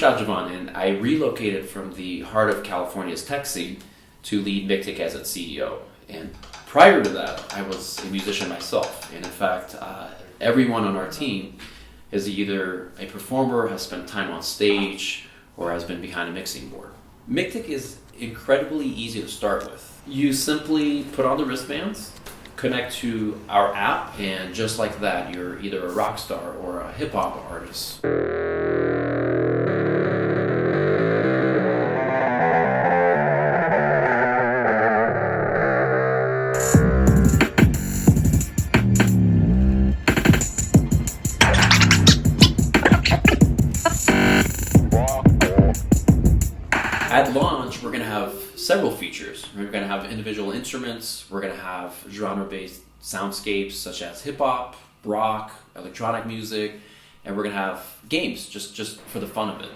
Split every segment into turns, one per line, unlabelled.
Shah Javan, and I relocated from the heart of California's tech scene to lead Mictic as its CEO. And prior to that, I was a musician myself. And in fact, everyone on our team is either a performer, has spent time on stage, or has been behind a mixing board. Mictic is incredibly easy to start with. You simply put on the wristbands, connect to our app, and just like that, you're either a rock star or a hip-hop artist. At launch, we're going to have several features. We're going to have individual instruments. We're going to have genre-based soundscapes such as hip-hop, rock, electronic music, and we're going to have games just for the fun of it.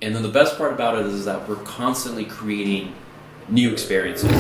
And then the best part about it is that we're constantly creating new experiences.